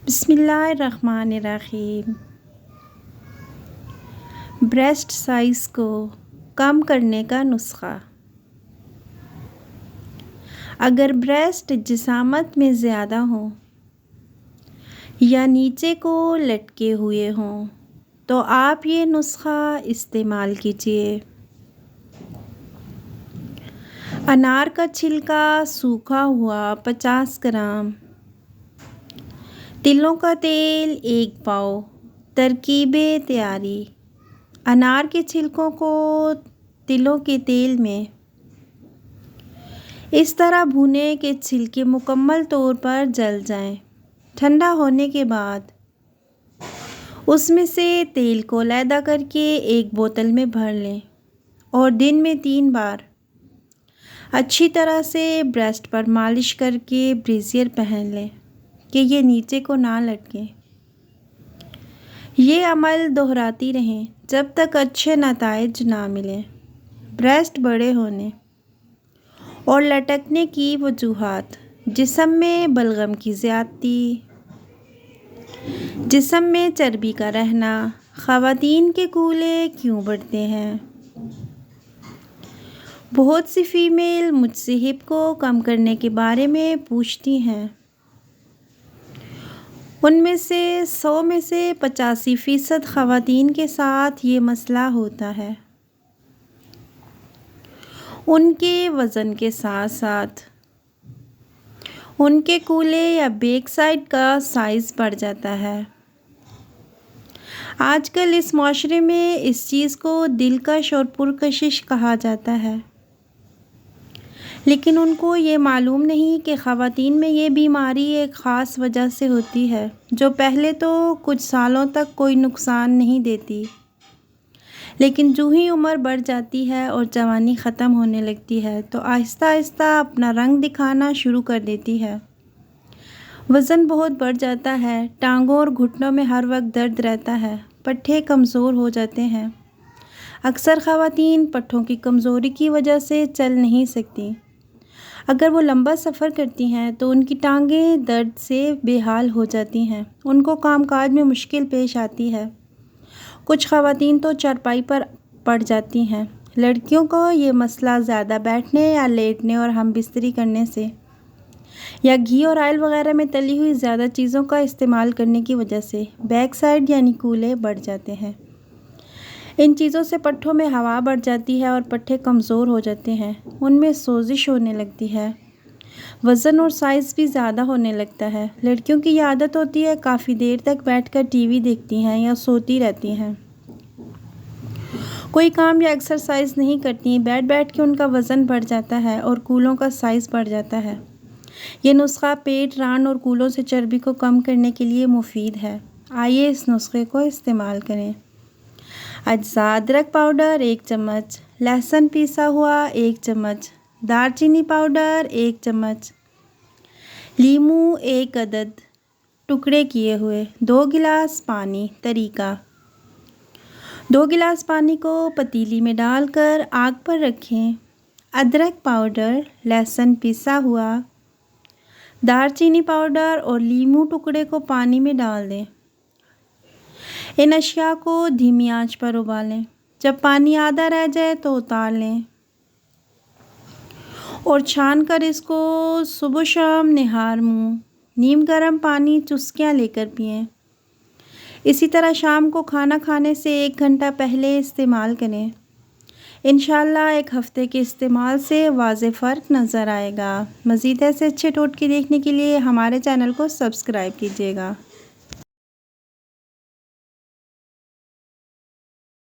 बिस्मिल्लाहिर्रहमानिर्रहीम। Breast size को कम करने का नुस्खा। अगर ब्रेस्ट जिसामत में ज़्यादा हो या नीचे को लटके हुए हों तो आप ये नुस्खा इस्तेमाल कीजिए। अनार का छिलका सूखा हुआ 50 ग्राम, तिलों का तेल 1 पाव। तरकीबे तैयारी: अनार के छिलकों को तिलों के तेल में इस तरह भूनें कि छिलके मुकम्मल तौर पर जल जाएं। ठंडा होने के बाद उसमें से तेल को अलहदा करके एक बोतल में भर लें और दिन में 3 बार अच्छी तरह से ब्रेस्ट पर मालिश करके ब्रेसियर पहन लें कि ये नीचे को ना लटके। ये अमल दोहराती रहें जब तक अच्छे नताइज ना मिलें। ब्रेस्ट बड़े होने और लटकने की वजूहात: जिस्म में बलगम की ज़्यादती, जिस्म में चर्बी का रहना, ख़वातीन के कूल्हे क्यों बढ़ते हैं। बहुत सी फ़ीमेल मुझसे हिप को कम करने के बारे में पूछती हैं। उनमें से 100 में से 85% ख़वातीन के साथ ये मसला होता है। उनके वज़न के साथ साथ उनके कूल्हे या बैक साइड का साइज़ बढ़ जाता है। आजकल इस माशरे में इस चीज़ को दिलकश और पुरकशिश कहा जाता है, लेकिन उनको ये मालूम नहीं कि ख़वातीन में ये बीमारी एक ख़ास वजह से होती है जो पहले तो कुछ सालों तक कोई नुकसान नहीं देती, लेकिन जो ही उम्र बढ़ जाती है और जवानी ख़त्म होने लगती है तो आहिस्ता आहिस्ता अपना रंग दिखाना शुरू कर देती है। वज़न बहुत बढ़ जाता है, टांगों और घुटनों में हर वक्त दर्द रहता है, पट्ठे कमज़ोर हो जाते हैं। अक्सर ख़वातीन पट्ठों की कमज़ोरी की वजह से चल नहीं सकती। अगर वो लंबा सफ़र करती हैं तो उनकी टांगें दर्द से बेहाल हो जाती हैं, उनको कामकाज में मुश्किल पेश आती है। कुछ ख़वातीन तो चारपाई पर पड़ जाती हैं। लड़कियों को ये मसला ज़्यादा बैठने या लेटने और हम बिस्तरी करने से या घी और ऑयल वगैरह में तली हुई ज़्यादा चीज़ों का इस्तेमाल करने की वजह से बैक साइड यानी कूल्हे बढ़ जाते हैं। इन चीज़ों से पट्ठों में हवा बढ़ जाती है और पट्ठे कमज़ोर हो जाते हैं, उनमें सोजिश होने लगती है, वज़न और साइज़ भी ज़्यादा होने लगता है। लड़कियों की ये आदत होती है काफ़ी देर तक बैठकर टीवी देखती हैं या सोती रहती हैं, कोई काम या एक्सरसाइज नहीं करती। बैठ बैठ के उनका वज़न बढ़ जाता है और कूलों का साइज़ बढ़ जाता है। ये नुस्खा पेट, रान और कूलों से चर्बी को कम करने के लिए मुफीद है। आइए इस नुस्खे को इस्तेमाल करें। अज्जा: अदरक पाउडर 1 चम्मच, लहसुन पीसा हुआ 1 चम्मच, दालचीनी पाउडर 1 चम्मच, लीमू 1 अदद टुकड़े किए हुए, 2 गिलास पानी। तरीका: 2 गिलास पानी को पतीली में डालकर आग पर रखें। अदरक पाउडर, लहसुन पिसा हुआ, दालचीनी पाउडर और लीमू टुकड़े को पानी में डाल दें। इन अशिया को धीमी आंच पर उबालें। जब पानी आधा रह जाए तो उतार लें और छान कर इसको सुबह शाम निहार मुँह नीम गर्म पानी चुस्कियाँ लेकर पिएं। इसी तरह शाम को खाना खाने से 1 घंटा पहले इस्तेमाल करें। इंशाअल्लाह 1 हफ़्ते के इस्तेमाल से वाज़ेह फ़र्क नज़र आएगा। मज़ीद ऐसे अच्छे टोटके देखने के लिए हमारे चैनल को सब्सक्राइब कीजिएगा।